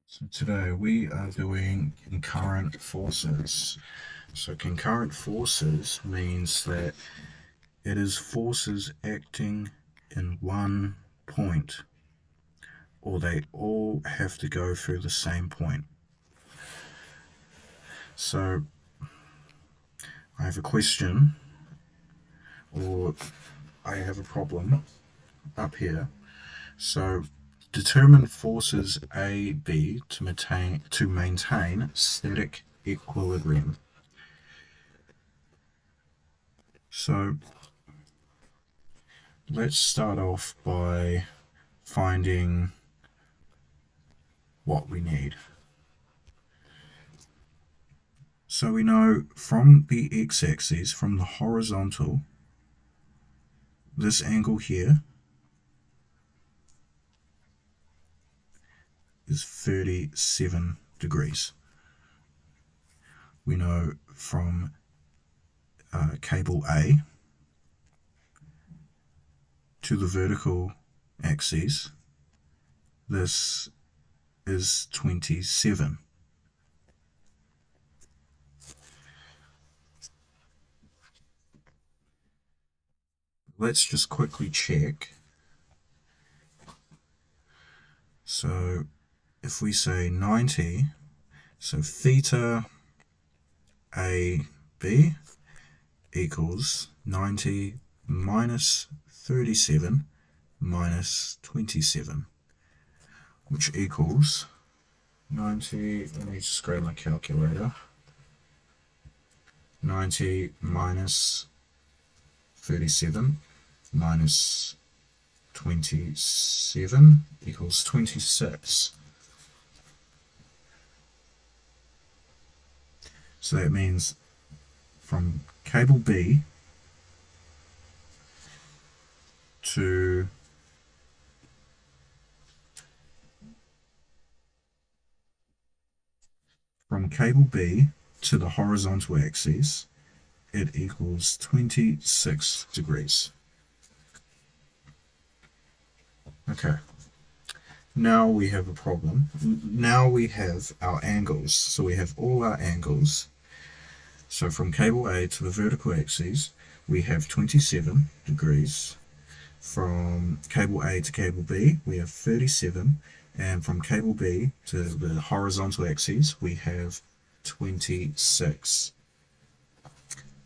So today we are doing concurrent forces. So concurrent forces means that it is forces acting in one point, or they all have to go through the same point. So I have a question, or I have a problem up here. So determine forces A, B to maintain static equilibrium. So let's start off by finding what we need. So we know from the x-axis, from the horizontal, this angle here is 37 degrees. We know from cable A to the vertical axis, this is 27. Let's just quickly check. So if we say 90, so theta AB equals 90 minus 37 minus 27, which equals 90, let me just grab my calculator, 90 minus 37 minus 27 equals 26. So that means from cable B to the horizontal axis, it equals 26 degrees. Okay, now we have a problem. Now we have our angles. So we have all our angles. So from cable A to the vertical axis, we have 27 degrees. From cable A to cable B, we have 37. And from cable B to the horizontal axis, we have 26.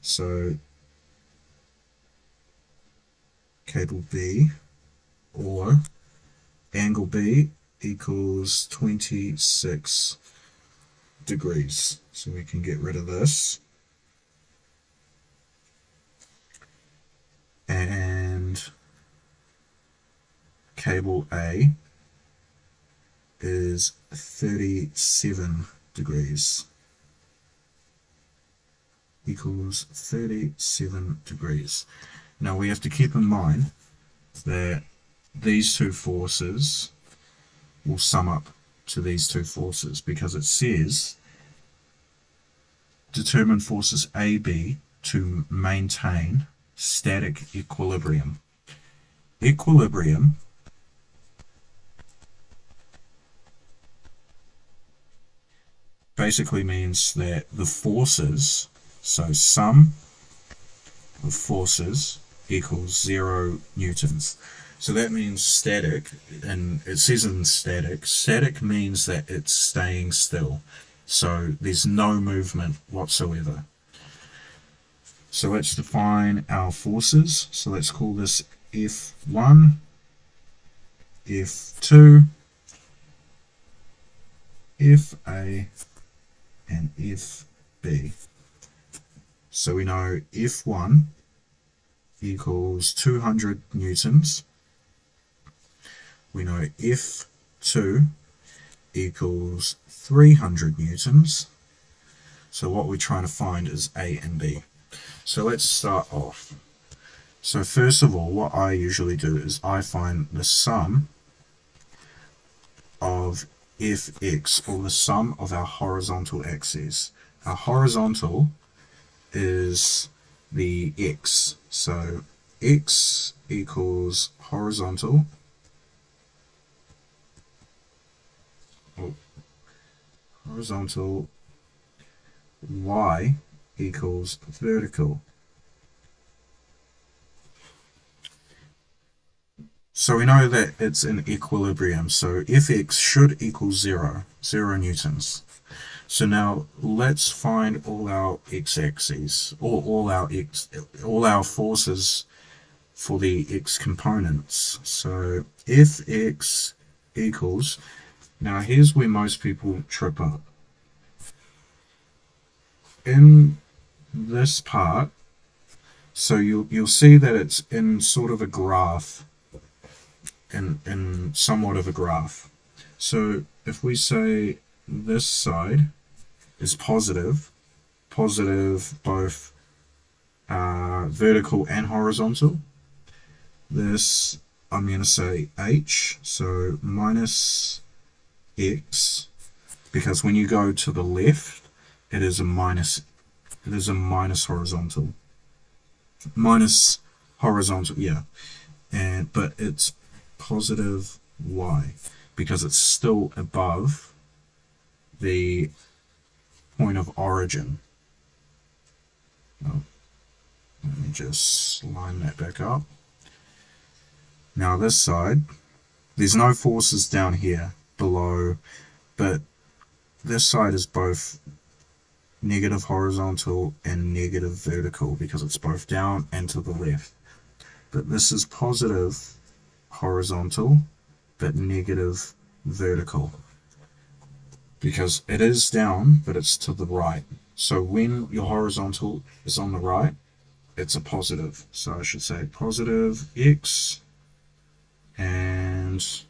So cable B, or angle B, equals 26 degrees. So we can get rid of this. And cable A is 37 degrees. Equals 37 degrees. Now we have to keep in mind that these two forces will sum up to these two forces, because it says determine forces AB to maintain static equilibrium. Equilibrium basically means that the forces, so sum of forces equals 0 newtons. So that means static, and it says in static means that it's staying still. So there's no movement whatsoever. So let's define our forces. So let's call this F1, F2, FA, and FB. So we know F1 equals 200 newtons. We know F2 equals 300 newtons. So what we're trying to find is A and B. So let's start off. So first of all, what I usually do is I find the sum of Fx, or the sum of our horizontal axes. Our horizontal is the x. So x equals horizontal. Oh, horizontal, y equals vertical. So we know that it's in equilibrium, so Fx should equal 0 newtons. So now let's find all our x-axes, or all our forces for the x components. So Fx equals, now here's where most people trip up. In this part, so you'll see that it's in sort of a graph, in somewhat of a graph. So if we say this side is positive both vertical and horizontal, this I'm going to say h, so minus x, because when you go to the left it is a minus horizontal, yeah, but it's positive y because it's still above the point of origin. Oh, let me just line that back up. Now this side, there's no forces down here below, but this side is both negative horizontal and negative vertical because it's both down and to the left. But this is positive horizontal but negative vertical because it is down but it's to the right. So when your horizontal is on the right, it's a positive. So I should say positive x and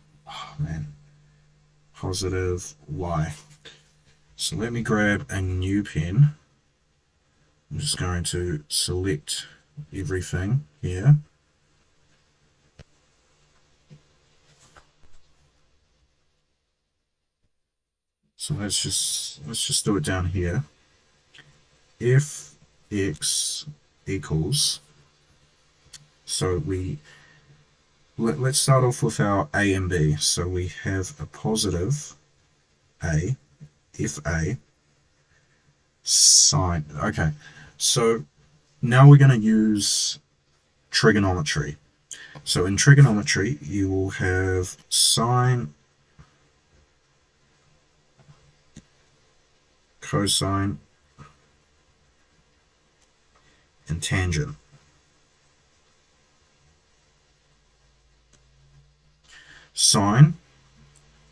positive y. So let me grab a new pen. I'm just going to select everything here. So let's just do it down here. If x equals, so let's start off with our a and b. So we have a positive a, if a, sine. Okay, so now we're going to use trigonometry. So in trigonometry you will have sine, cosine, and tangent. Sine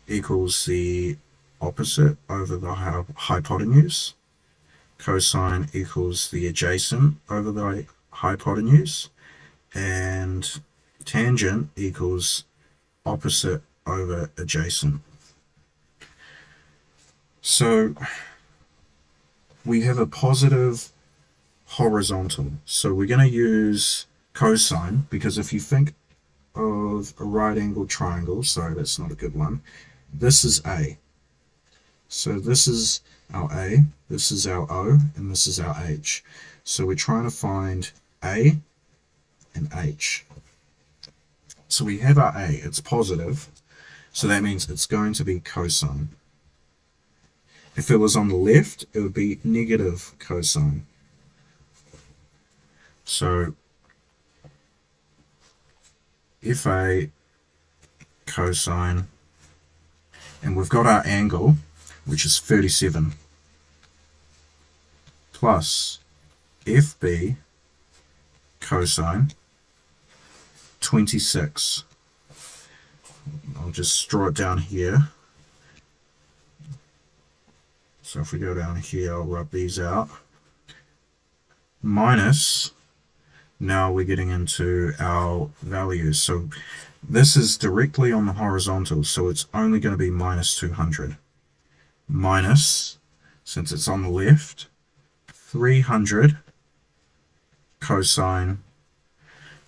equals the opposite over the hypotenuse. Cosine equals the adjacent over the hypotenuse. And tangent equals opposite over adjacent. So we have a positive horizontal. So we're going to use cosine because if you think of a right angled triangle, sorry, that's not a good one. This is A. So this is our A, this is our O, and this is our H. So we're trying to find A and H. So we have our A, it's positive, so that means it's going to be cosine. If it was on the left, it would be negative cosine. So if A cosine, and we've got our angle, which is 37, plus FB cosine 26. I'll just draw it down here. So if we go down here, I'll rub these out. Minus, now we're getting into our values. So this is directly on the horizontal, so it's only going to be minus 200. Minus, since it's on the left, 300 cosine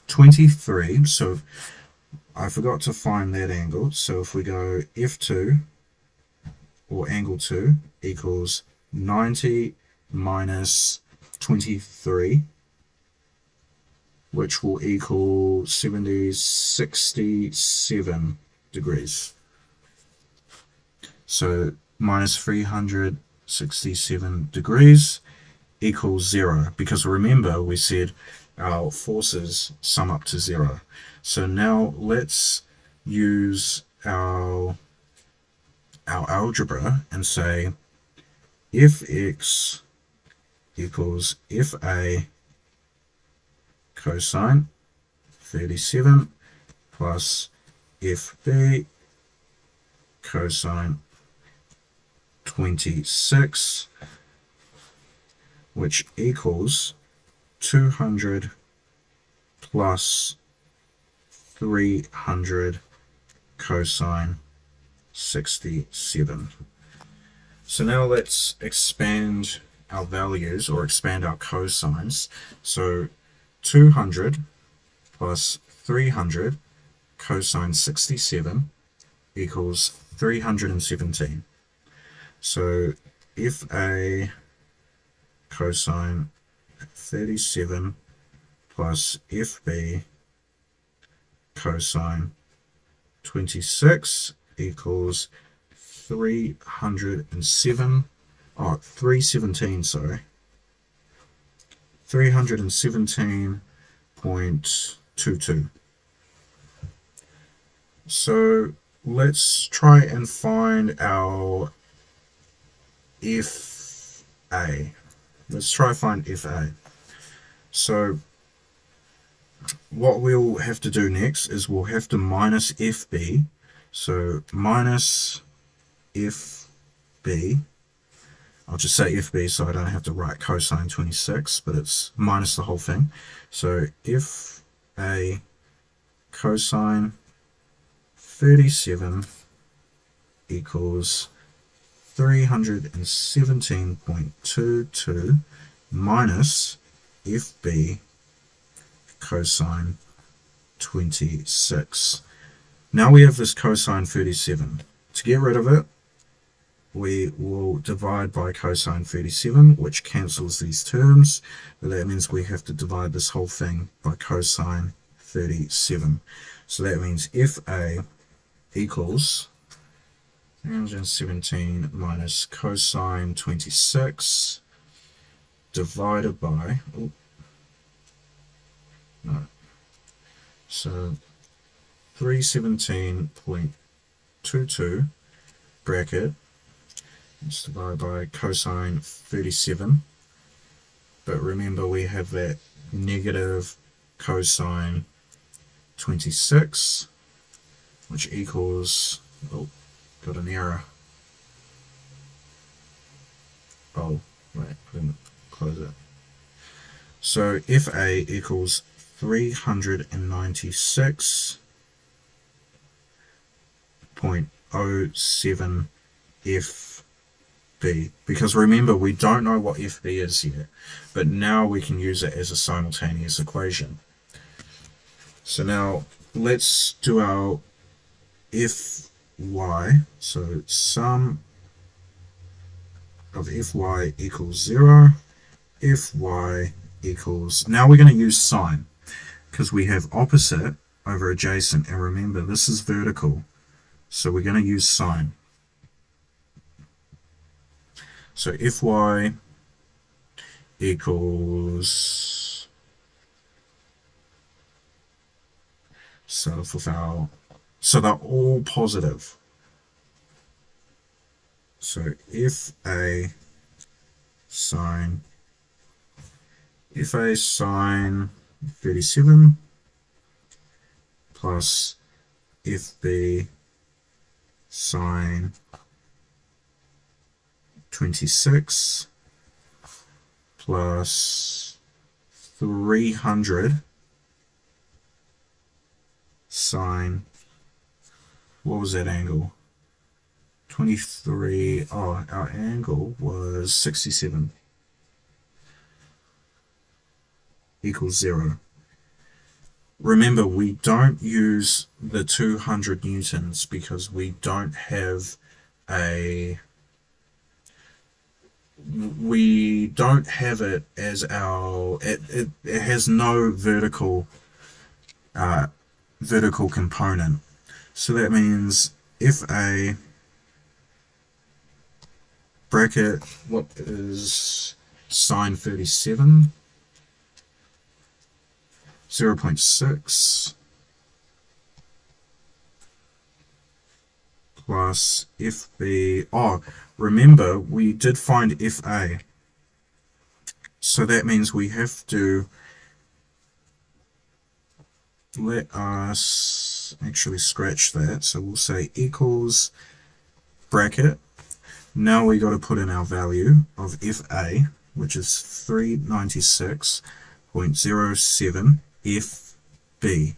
23. So I forgot to find that angle. So if we go F2, or angle 2, equals 90 minus 23, which will equal 67 degrees. So minus 367 degrees equals 0, because remember we said our forces sum up to 0. So now let's use our algebra and say if x equals fa cosine 37 plus fb cosine 26, which equals 200 plus 300 cosine 67. So now let's expand our values, or expand our cosines. So 200 plus 300 cosine 67 equals 317. So fa cosine 37 plus fb cosine 26 equals 317, sorry, 317.22. So let's try and find our FA. Let's try find FA. So what we'll have to do next is we'll have to minus FB. So minus FB. I'll just say FB so I don't have to write cosine 26, but it's minus the whole thing. So FA cosine 37 equals 317.22 minus FB cosine 26. Now we have this cosine 37. To get rid of it, we will divide by cosine 37, which cancels these terms, but that means we have to divide this whole thing by cosine 37. So that means FA equals 317 minus cosine 26 divided by, so 317.22 bracket, let's divide by cosine 37, but remember we have that negative cosine 26, which equals, oh, got an error. Oh, wait, I didn't close it. So FA equals 396.07 FB, because remember we don't know what FB is yet, but now we can use it as a simultaneous equation. So now let's do our Fy. So sum of Fy equals 0. Fy equals, now we're going to use sine because we have opposite over adjacent, and remember this is vertical, so we're going to use sine. So Fy equals, so they're all positive. So FA sine 37 plus FB sine 26 plus 300 sine, what was that angle? 23, oh, our angle was 67 equals 0. Remember, we don't use the 200 newtons because we don't have it as our, it has no vertical component. So that means FA bracket, what is sine 37? 0.6 plus FB. Oh, remember, we did find FA. So that means we have to let us actually scratch that. So we'll say equals bracket. Now we got to put in our value of FA, which is 396.07 FB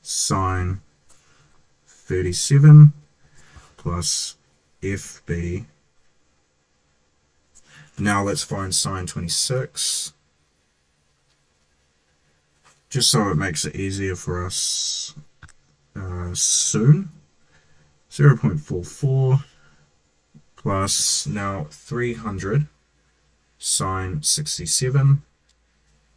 sine 37 plus FB. Now let's find sine 26, just so it makes it easier for us soon. 0.44 plus now 300 sine 67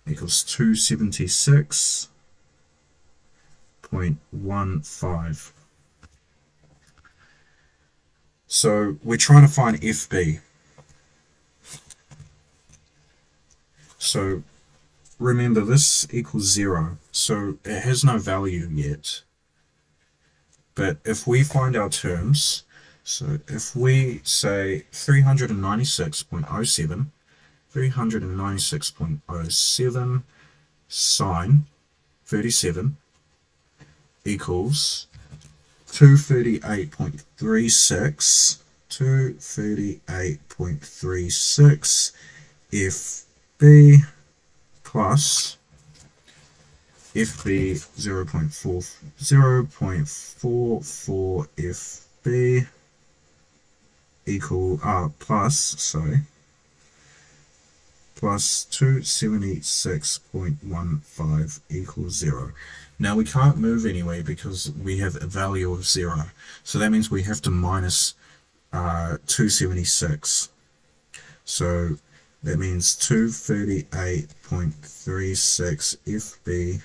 equals 276.15. So we're trying to find FB. So remember, this equals 0, so it has no value yet. But if we find our terms, so if we say 396.07, 396.07 sine 37 equals 238.36, 238.36 FB plus FB 0.44 FB equal plus 276.15 equals 0. Now we can't move anyway because we have a value of 0. So that means we have to minus 276. So that means 238.36 FB.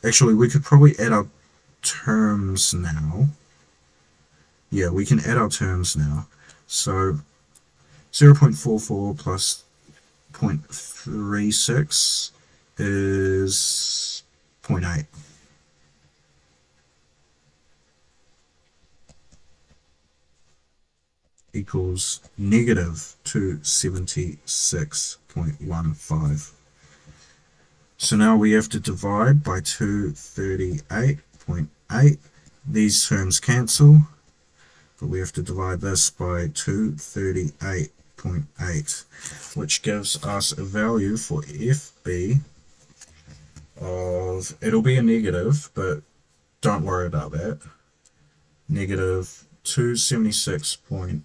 Actually, we could probably add our terms now. Yeah, we can add our terms now. So 0.44 plus 0.36 is 0.8. Equals negative 276.15. So now we have to divide by 238.8. These terms cancel, but we have to divide this by 238.8, which gives us a value for FB of, it'll be a negative, but don't worry about that, negative 276.15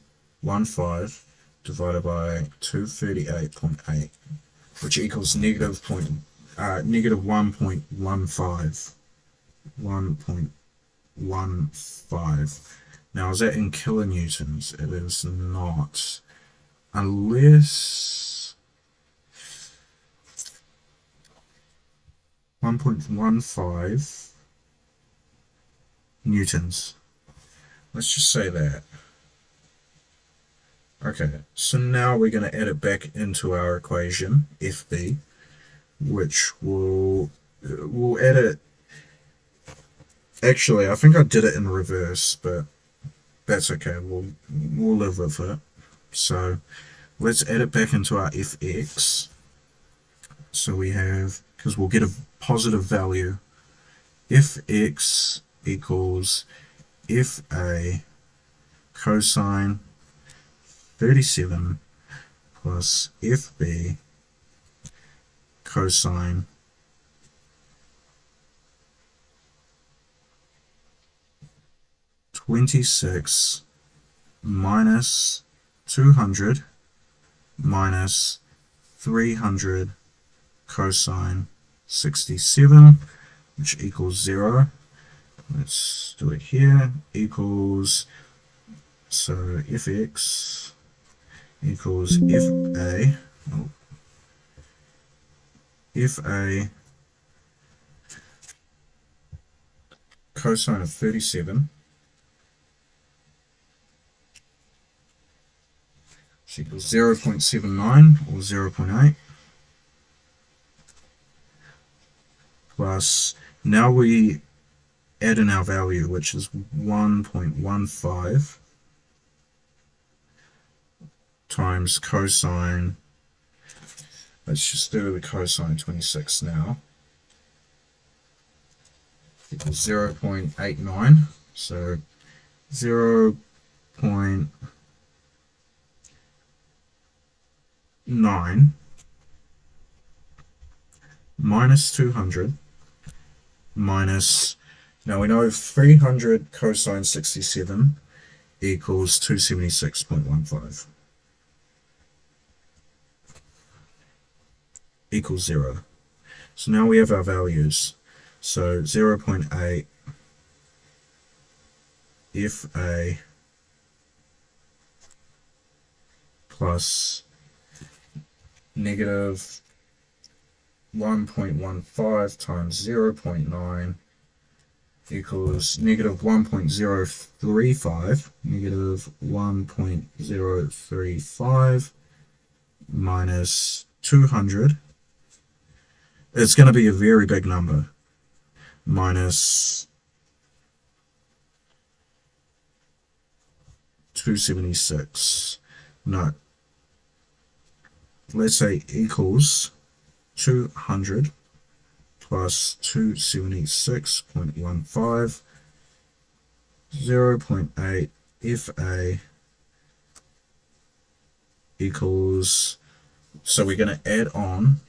divided by 238.8, which equals negative 1.15. 1.15. Now, is that in kilonewtons? It is not, unless 1.15 newtons. Let's just say that. Okay, so now we're going to add it back into our equation, FB, which we'll add it. Actually, I think I did it in reverse, but that's okay. We'll live with it. So let's add it back into our fx. So we have, because we'll get a positive value, fx equals fa cosine 37 plus fb cosine 26 minus 200 minus 300 cosine 67, which equals 0. Let's do it here. Equals, so fx equals fa, fa cosine of 37 equals 0.79 or 0.8 plus, now we add in our value, which is 1.15 times cosine, let's just do the cosine 26 now, equals 0.89, so 0.9 minus 200 minus, now we know 300 cosine 67 equals 276.15 equals 0. So now we have our values. So 0.8 FA plus negative 1.15 times 0.9 equals negative 1.035, negative 1.035 minus 200. It's going to be a very big number. Minus 276. No. Let's say equals 200 plus 276.15, 0.8 FA equals, so we're going to add on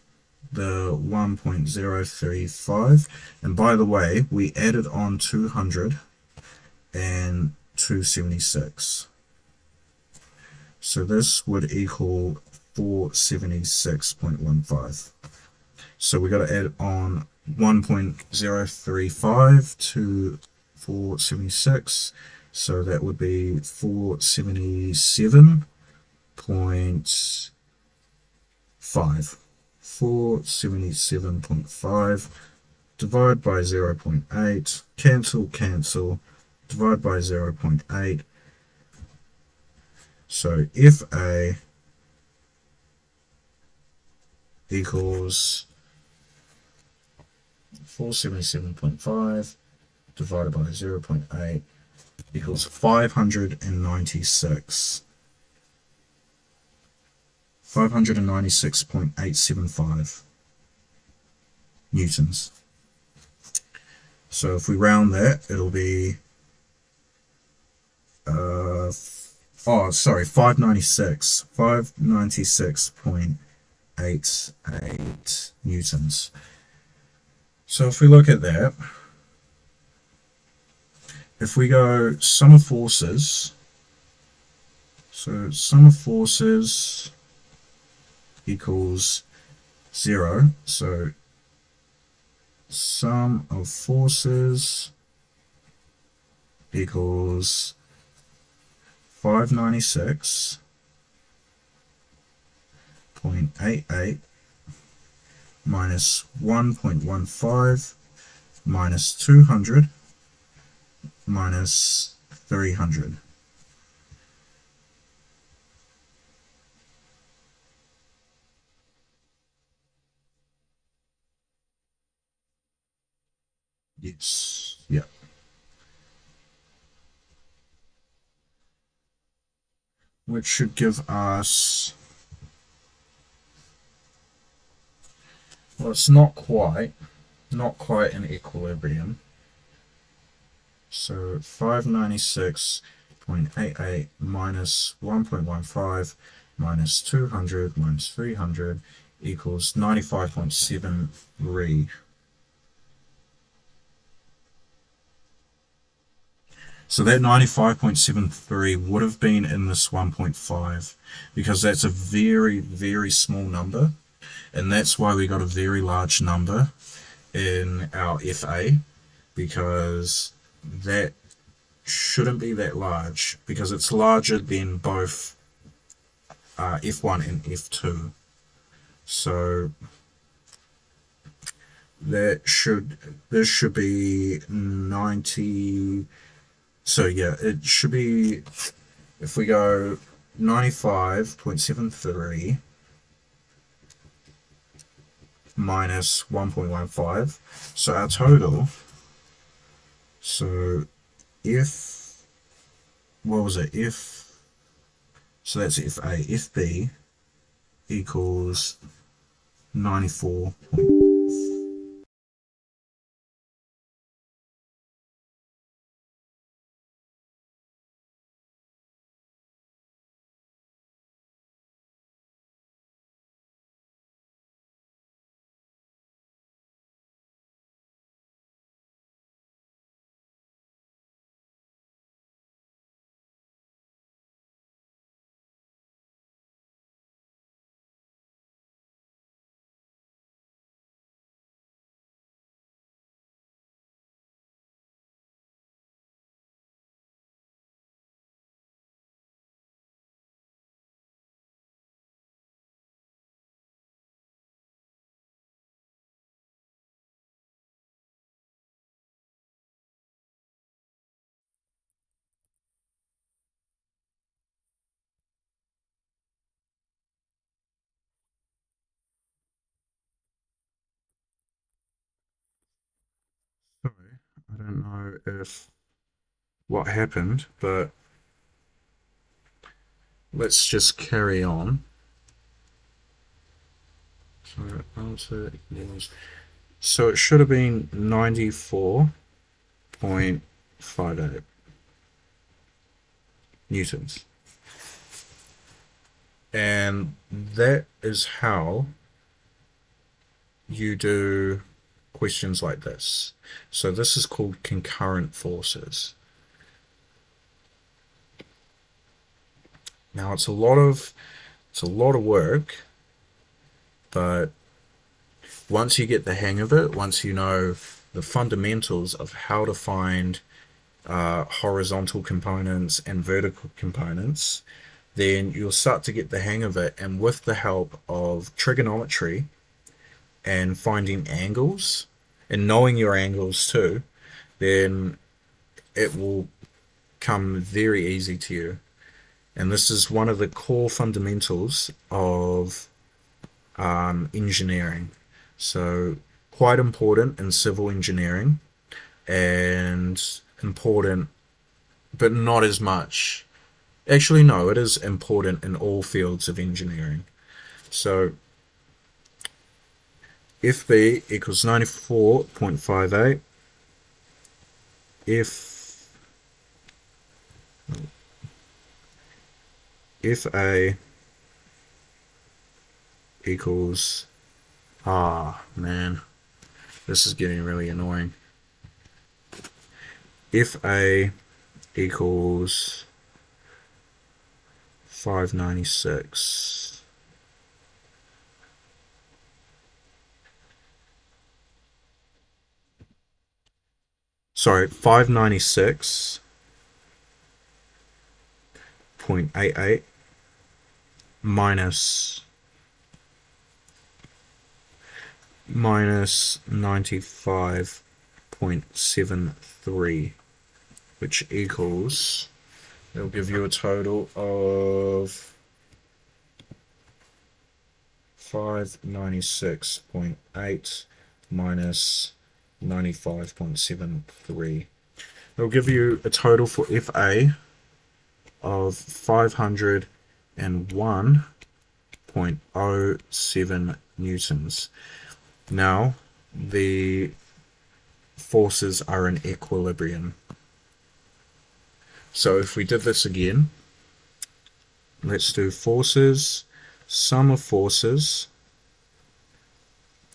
the 1.035, and by the way, we added on 200 and 276. So this would equal 476.15. So we got to add on 1.035 to 476. So that would be 477.5. 477.5 divide by 0.8, cancel, divide by 0.8. So FA equals 477.5 divided by 0.8 equals 596. 596.875 newtons. So if we round that, it'll be 596.88 newtons. So if we look at that, if we go sum of forces, so sum of forces equals 0, so sum of forces equals 596.88 minus 1.15 minus 200 minus 300. Yes, yeah. Which should give us, well, it's not quite an equilibrium. So 596.88 minus 1.15 minus 200 minus 300 equals 95.73. So that 95.73 would have been in this 1.5 because that's a very, very small number. And that's why we got a very large number in our FA, because that shouldn't be that large because it's larger than both F1 and F2. So this should be 90. So yeah, it should be, if we go 95.73 minus 1.15. So our total, so if, what was it? So that's if A. If B equals 94. Sorry, I don't know if what happened, but let's just carry on. So it should have been 94.58 newtons. And that is how you do questions like this. So this is called concurrent forces. Now it's a lot of work, but once you get the hang of it, once you know the fundamentals of how to find horizontal components and vertical components, then you'll start to get the hang of it. And with the help of trigonometry and finding angles and knowing your angles too, then it will come very easy to you. And this is one of the core fundamentals of engineering. So quite important in civil engineering, and important, but not as much. Actually, no, it is important in all fields of engineering. So if B equals 94.58, if A equals, man, this is getting really annoying. If A equals 596, sorry, 596.88 minus 95.73, which equals, it'll give you a total of 596.8 minus 95.73. It'll give you a total for FA of 501.07 newtons. Now the forces are in equilibrium. So if we did this again, let's do forces, sum of forces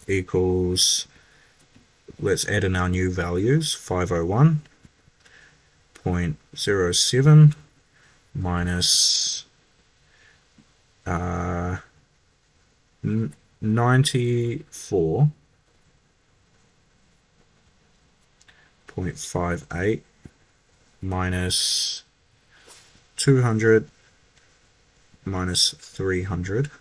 equals, let's add in our new values, 501.07 minus 94.58 minus 200 minus 300.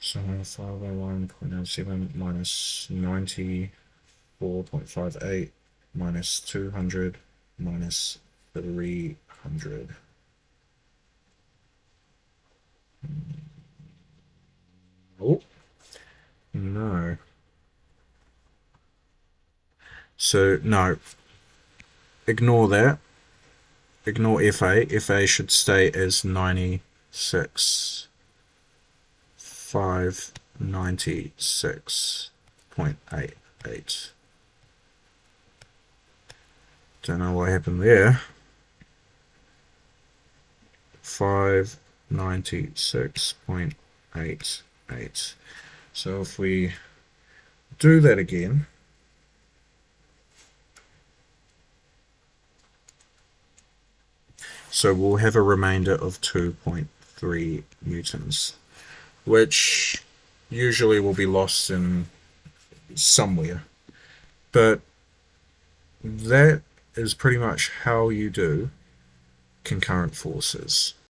So 501.07 minus 94.58 minus 200 minus 300. 100. Oh, no. So, no. Ignore that. Ignore FA. FA should stay as 96. 596.88. Don't know what happened there. 596.88. So if we do that again, so we'll have a remainder of 2.3 newtons, which usually will be lost in somewhere. But that is pretty much how you do concurrent forces.